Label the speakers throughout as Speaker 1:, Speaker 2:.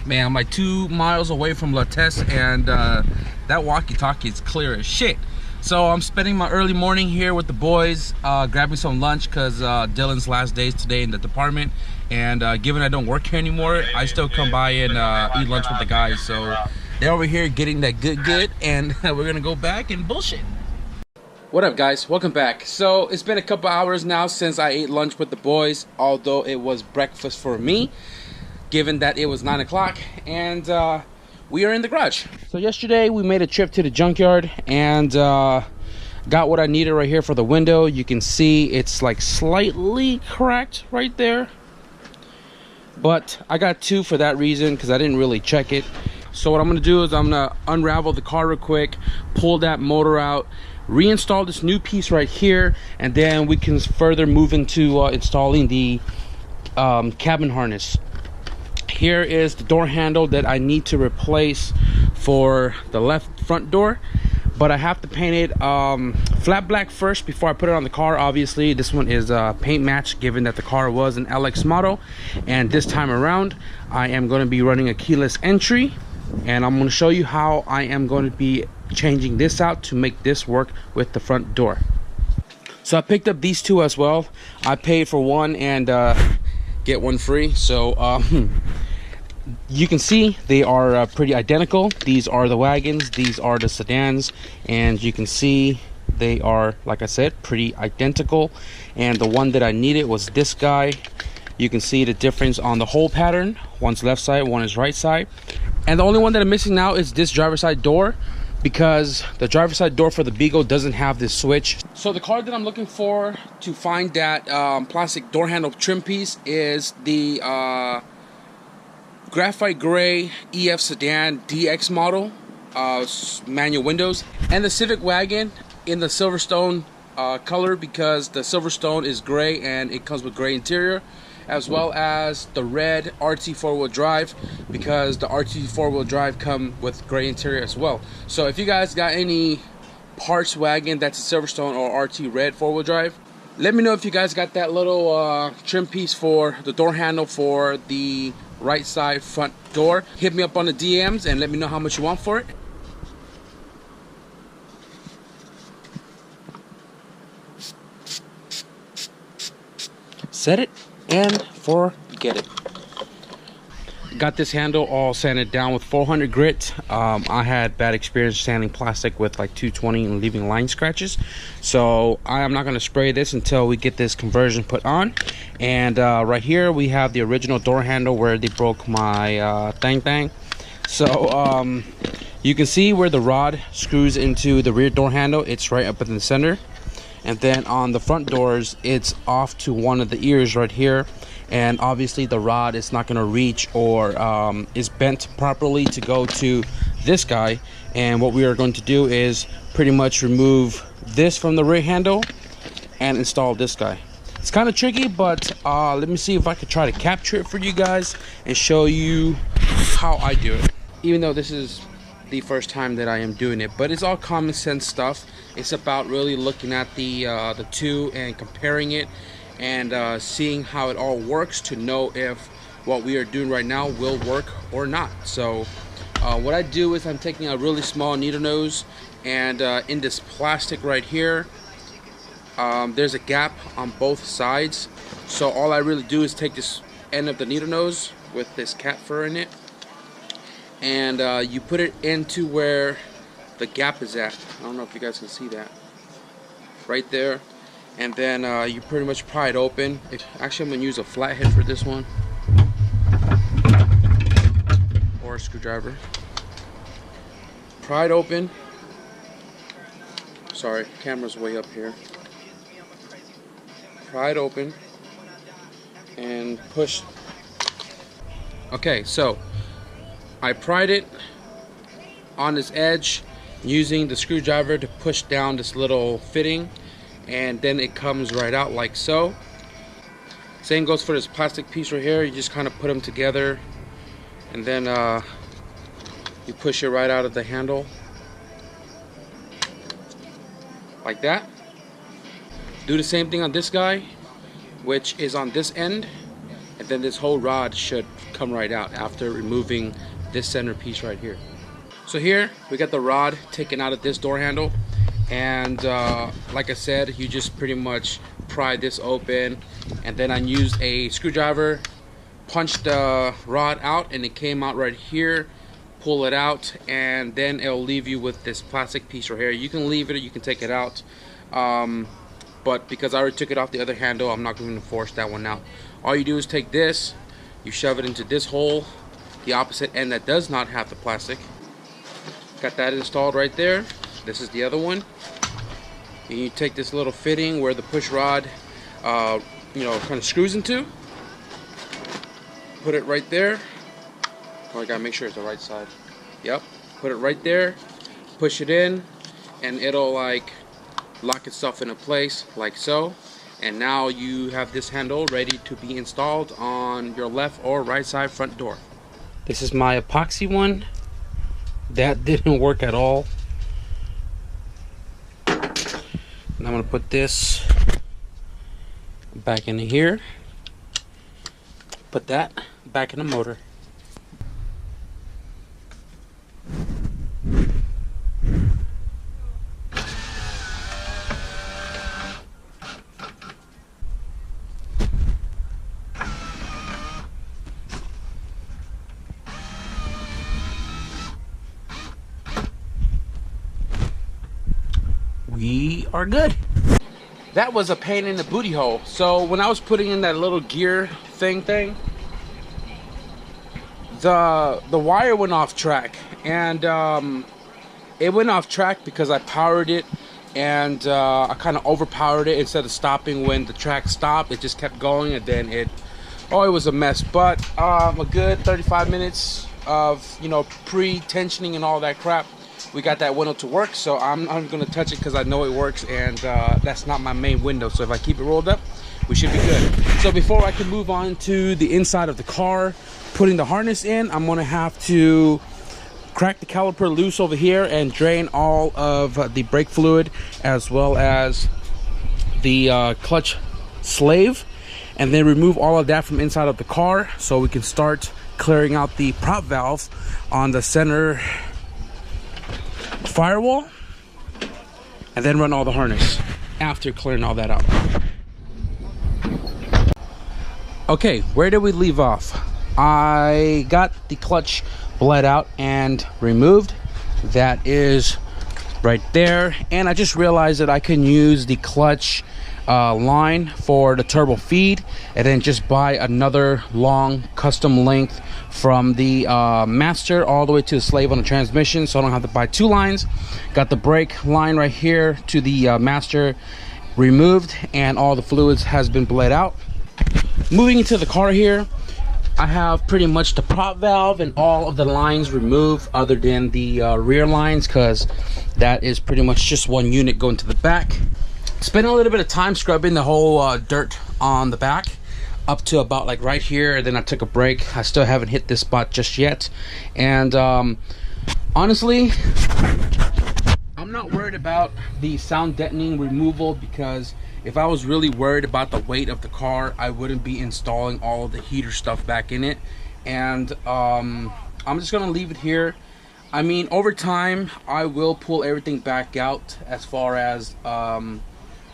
Speaker 1: Man, I'm like 2 miles away from La Teste, and that walkie-talkie is clear as shit. So I'm spending my early morning here with the boys, grabbing some lunch because Dylan's last days today in the department. And given I don't work here anymore, I still come by and eat lunch with the guys. So they're over here getting that good, and we're gonna go back and bullshit. What up, guys? Welcome back. So it's been a couple hours now since I ate lunch with the boys, although it was breakfast for me, given that it was 9 o'clock, and we are in the garage. So yesterday we made a trip to the junkyard and got what I needed right here for the window. You can see it's like slightly cracked right there, but I got 2 for that reason because I didn't really check it. So what I'm gonna do is I'm gonna unravel the car real quick, pull that motor out, reinstall this new piece right here, and then we can further move into installing the cabin harness. Here is the door handle that I need to replace for the left front door, but I have to paint it flat black first before I put it on the car. Obviously this one is paint match, given that the car was an LX model, and this time around I am going to be running a keyless entry, and I'm going to show you how I am going to be changing this out to make this work with the front door. So I picked up these 2 as well. I paid for one and get one free. So you can see they are pretty identical. These are the wagons, these are the sedans, and you can see they are, like I said, pretty identical. And the one that I needed was this guy. You can see the difference on the hole pattern. One's left side, one is right side. And the only one that I'm missing now is this driver's side door, because the driver's side door for the Beagle doesn't have this switch. So the car that I'm looking for to find that plastic door handle trim piece is the graphite gray EF sedan DX model, manual windows, and the Civic wagon in the Silverstone color, because the Silverstone is gray and it comes with gray interior, as well as the red RT 4-wheel drive, because the RT 4-wheel drive come with gray interior as well. So if you guys got any parts wagon that's a Silverstone or RT red 4-wheel drive, let me know if you guys got that little trim piece for the door handle for the right side front door. Hit me up on the DMs and let me know how much you want for it. Set it and forget it. Got this handle all sanded down with 400 grit. I had bad experience sanding plastic with like 220 and leaving line scratches, so I am not going to spray this until we get this conversion put on. And right here we have the original door handle where they broke my thing. So you can see where the rod screws into the rear door handle. It's right up in the center, and then on the front doors it's off to one of the ears right here. And obviously the rod is not going to reach or is bent properly to go to this guy. And what we are going to do is pretty much remove this from the rear handle and install this guy. It's kind of tricky, but let me see if I could try to capture it for you guys and show you how I do it, even though this is the first time that I am doing it. But it's all common sense stuff. It's about really looking at the 2 and comparing it, and seeing how it all works to know if what we are doing right now will work or not. So what I do is I'm taking a really small needle nose, and in this plastic right here, there's a gap on both sides. So all I really do is take this end of the needle nose with this cat fur in it, and you put it into where the gap is at. I don't know if you guys can see that right there. And then you pretty much pry it open. Actually, I'm going to use a flathead for this one, or a screwdriver. Pry it open. Sorry, camera's way up here. Pry it open and push. Okay, so I pried it on this edge using the screwdriver to push down this little fitting, and then it comes right out like so. Same goes for this plastic piece right here. You just kind of put them together, and then you push it right out of the handle like that. Do the same thing on this guy, which is on this end, and then this whole rod should come right out after removing this center piece right here. So here we got the rod taken out of this door handle, and like I said, you just pretty much pry this open, and then I used a screwdriver, punched the rod out, and it came out right here. Pull it out, and then it'll leave you with this plastic piece right here. You can leave it or you can take it out, but because I already took it off the other handle, I'm not going to force that one out. All you do is take this, you shove it into this hole, the opposite end that does not have the plastic. Got that installed right there. This is the other one. And you take this little fitting where the push rod you know, kind of screws into, put it right there. Oh, I gotta make sure it's the right side. Yep, put it right there, push it in, and it'll like lock itself into place like so. And now you have this handle ready to be installed on your left or right side front door. This is my epoxy one. That didn't work at all. And I'm gonna put this back in here. Put that back in the motor. We are good. That was a pain in the booty hole. So when I was putting in that little gear thing, the wire went off track, and it went off track because I powered it, and I kind of overpowered it. Instead of stopping when the track stopped, it just kept going, and then it was a mess. But a good 35 minutes of, you know, pre-tensioning and all that crap, we got that window to work. So I'm not going to touch it because I know it works, and that's not my main window. So if I keep it rolled up, we should be good. So before I can move on to the inside of the car, putting the harness in, I'm going to have to crack the caliper loose over here and drain all of the brake fluid, as well as the clutch slave, and then remove all of that from inside of the car so we can start clearing out the prop valves on the center firewall, and then run all the harness after clearing all that out. Okay, where did we leave off? I got the clutch bled out and removed. That is right there, and I just realized that I can use the clutch line for the turbo feed, and then just buy another long custom length from the master all the way to the slave on the transmission, so I don't have to buy two lines. Got the brake line right here to the master removed, and all the fluids has been bled out. Moving into the car here, I have pretty much the prop valve and all of the lines removed, other than the rear lines, because that is pretty much just one unit going to the back. Spent a little bit of time scrubbing the whole dirt on the back up to about like right here, and then I took a break. I still haven't hit this spot just yet, and honestly, I'm not worried about the sound deadening removal, because if I was really worried about the weight of the car, I wouldn't be installing all of the heater stuff back in it. And I'm just gonna leave it here. I mean, over time I will pull everything back out, as far as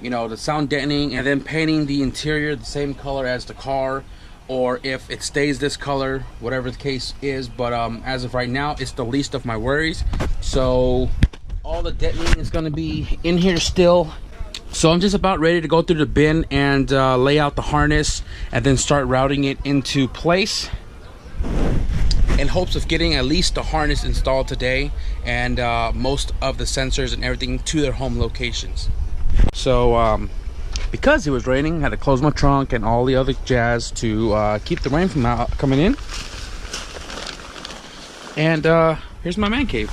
Speaker 1: you know, the sound deadening, and then painting the interior the same color as the car, or if it stays this color, whatever the case is. But as of right now, it's the least of my worries. So all the deadening is going to be in here still. So I'm just about ready to go through the bin and lay out the harness, and then start routing it into place, in hopes of getting at least the harness installed today, and most of the sensors and everything to their home locations. So because it was raining, I had to close my trunk and all the other jazz to keep the rain from coming in. And here's my man cave.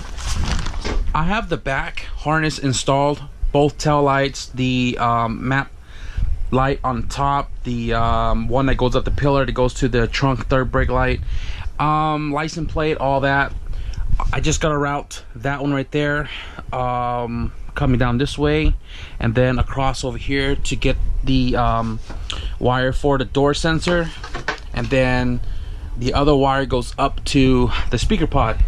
Speaker 1: I have the back harness installed, both tail lights, the map light on top, the one that goes up the pillar that goes to the trunk third brake light, license plate, all that. I just gotta route that one right there, coming down this way, and then across over here to get the wire for the door sensor, and then the other wire goes up to the speaker pod,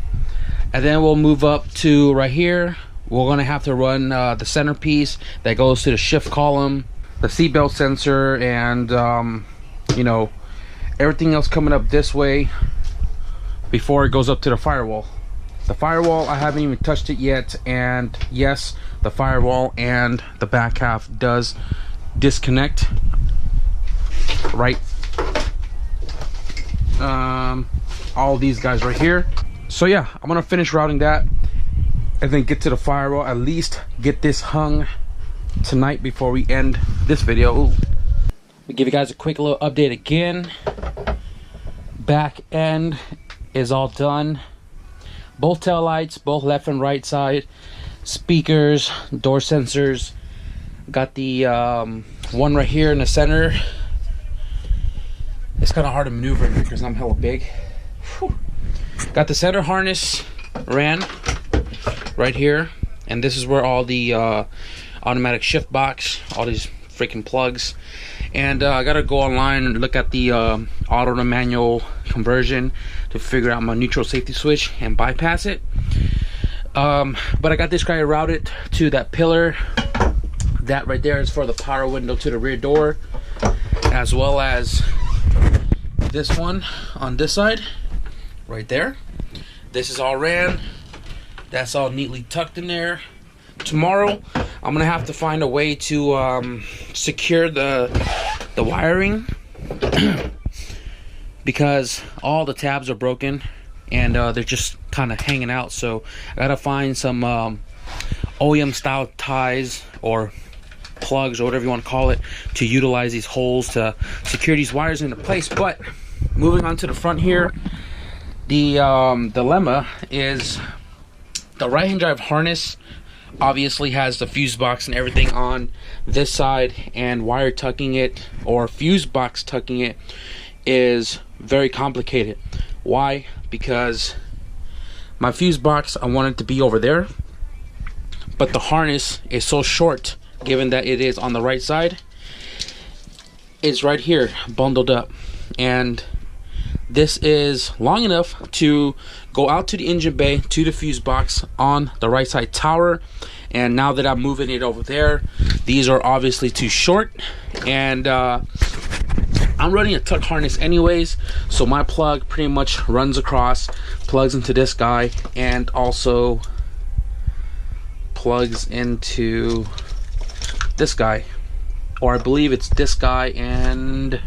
Speaker 1: and then we'll move up to right here. We're gonna have to run the centerpiece that goes to the shift column, the seatbelt sensor, and you know, everything else coming up this way before it goes up to the firewall. The firewall, I haven't even touched it yet, and yes, the firewall and the back half does disconnect right. All these guys right here. So yeah, I'm gonna finish routing that and then get to the firewall, at least get this hung tonight before we end this video. Ooh. We give you guys a quick little update again. Back end is all done. Both tail lights, both left and right side, speakers, door sensors. Got the one right here in the center. It's kind of hard to maneuver because I'm hella big. Whew. Got the center harness ran right here, and this is where all the automatic shift box, all these freaking plugs, and I gotta go online and look at the auto to manual conversion to figure out my neutral safety switch and bypass it. But I got this guy routed to that pillar. That right there is for the power window to the rear door, as well as this one on this side right there. This is all ran. That's all neatly tucked in there. Tomorrow I'm gonna have to find a way to secure the wiring because all the tabs are broken and they're just kind of hanging out. So I gotta find some OEM style ties or plugs or whatever you want to call it to utilize these holes to secure these wires into place. But moving on to the front here, the dilemma is the right hand drive harness obviously has the fuse box and everything on this side, and wire tucking it or fuse box tucking it is very complicated. Why? Because my fuse box, I want it to be over there, but the harness is so short, given that it is on the right side. It's right here bundled up, and this is long enough to go out to the engine bay to the fuse box on the right side tower. And now that I'm moving it over there, these are obviously too short, and I'm running a tuck harness anyways, so my plug pretty much runs across, plugs into this guy, and also plugs into this guy, or I believe it's this guy and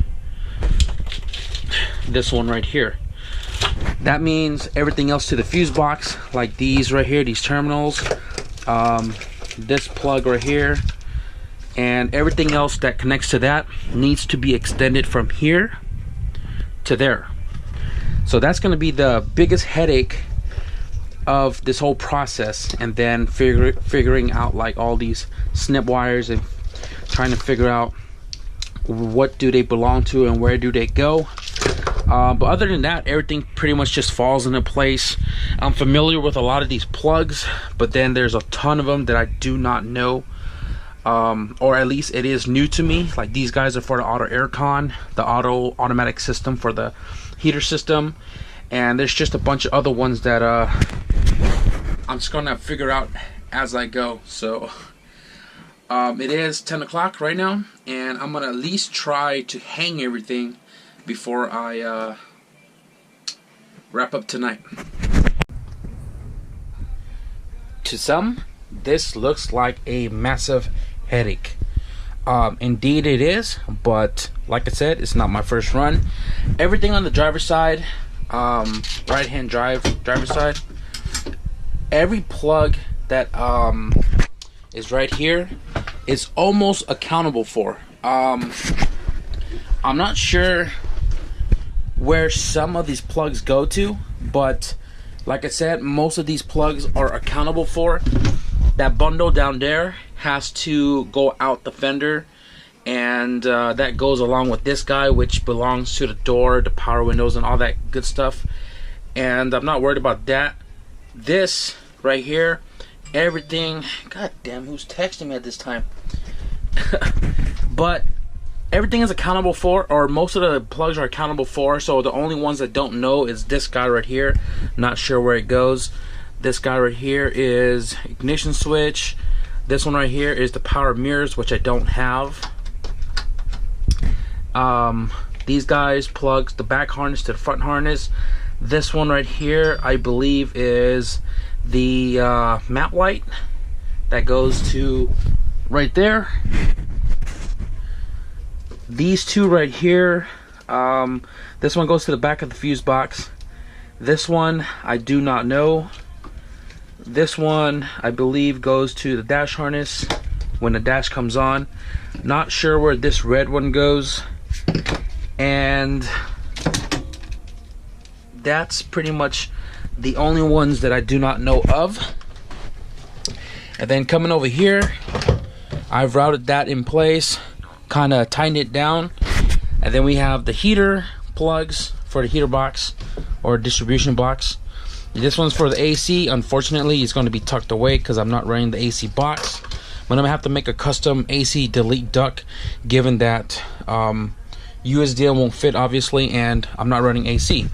Speaker 1: this one right here. That means everything else to the fuse box, like these right here, these terminals, this plug right here, and everything else that connects to that needs to be extended from here to there. So that's going to be the biggest headache of this whole process, and then figuring out like all these snip wires and trying to figure out what do they belong to and where do they go. But other than that, everything pretty much just falls into place. I'm familiar with a lot of these plugs, but then there's a ton of them that I do not know, or at least it is new to me. Like these guys are for the auto aircon, the automatic system for the heater system, and there's just a bunch of other ones that I'm just gonna figure out as I go. So it is 10 o'clock right now, and I'm gonna at least try to hang everything before I wrap up tonight. To some, this looks like a massive headache. Indeed it is, but like I said, it's not my first run. Everything on the driver's side, right hand driver's side, every plug that is right here is almost accountable for. I'm not sure where some of these plugs go to, but like I said, most of these plugs are accountable for. That bundle down there has to go out the fender, and that goes along with this guy, which belongs to the door, the power windows, and all that good stuff. And I'm not worried about that. This right here, everything, god damn, who's texting me at this time? But everything is accountable for, or most of the plugs are accountable for. So the only ones that don't know is this guy right here. Not sure where it goes. This guy right here is ignition switch. This one right here is the power mirrors, which I don't have. These guys plugs the back harness to the front harness. This one right here, I believe, is the map light that goes to right there. These two right here, this one goes to the back of the fuse box. This one I do not know. This one I believe goes to the dash harness when the dash comes on. Not sure where this red one goes. And that's pretty much the only ones that I do not know of. And then coming over here, I've routed that in place, kind of tightened it down. And then we have the heater plugs for the heater box or distribution box. This one's for the AC. Unfortunately, it's going to be tucked away because I'm not running the AC box. But I'm going to have to make a custom AC delete duct, given that USDL won't fit, obviously, and I'm not running AC.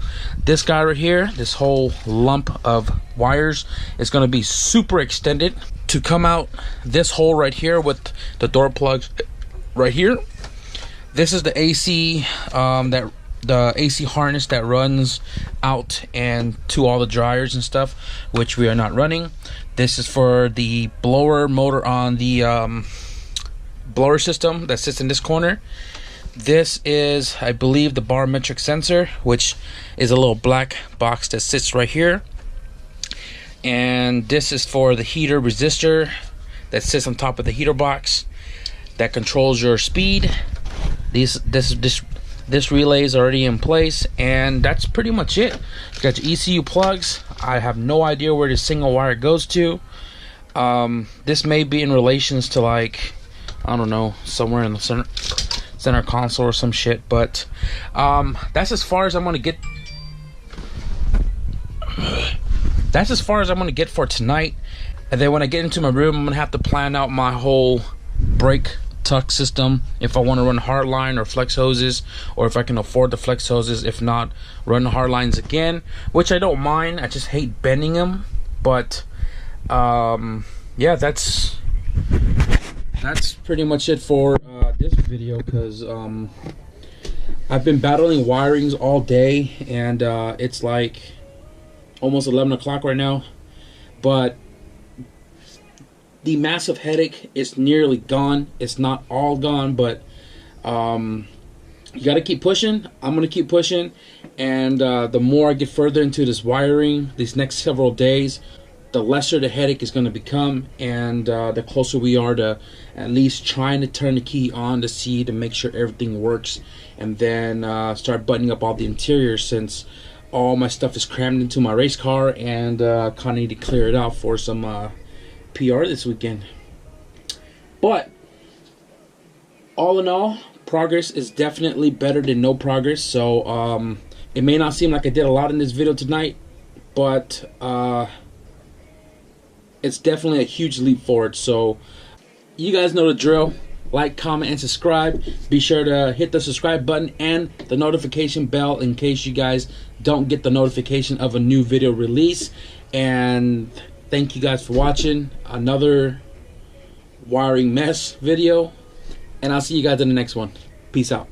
Speaker 1: This guy right here, this whole lump of wires, is going to be super extended to come out this hole right here with the door plugs right here. This is the AC the AC harness that runs out and to all the dryers and stuff, which we are not running. This is for the blower motor on the blower system that sits in this corner. This is, I believe, the barometric sensor, which is a little black box that sits right here. And this is for the heater resistor that sits on top of the heater box that controls your speed. This relay is already in place, and that's pretty much it. You got your ECU plugs. I have no idea where this single wire goes to. This may be in relations to, like, I don't know, somewhere in the center console or some shit, but that's as far as I'm gonna get. That's as far as I'm gonna get for tonight. And then when I get into my room, I'm gonna have to plan out my whole brake tuck system, if I want to run hardline or flex hoses, or if I can afford the flex hoses. If not, run the hard lines again, which I don't mind. I just hate bending them. But yeah, that's pretty much it for this video, because I've been battling wirings all day, and it's like almost 11 o'clock right now, but the massive headache is nearly gone. It's not all gone, but you got to keep pushing. I'm going to keep pushing, and the more I get further into this wiring these next several days, the lesser the headache is going to become, and the closer we are to at least trying to turn the key on to see, to make sure everything works, and then start buttoning up all the interior, since all my stuff is crammed into my race car, and kind of need to clear it out for some PR this weekend. But all in all, progress is definitely better than no progress. So it may not seem like I did a lot in this video tonight, but it's definitely a huge leap forward. So you guys know the drill. Like, comment, and subscribe. Be sure to hit the subscribe button and the notification bell in case you guys don't get the notification of a new video release. And thank you guys for watching another wiring mess video, and I'll see you guys in the next one. Peace out.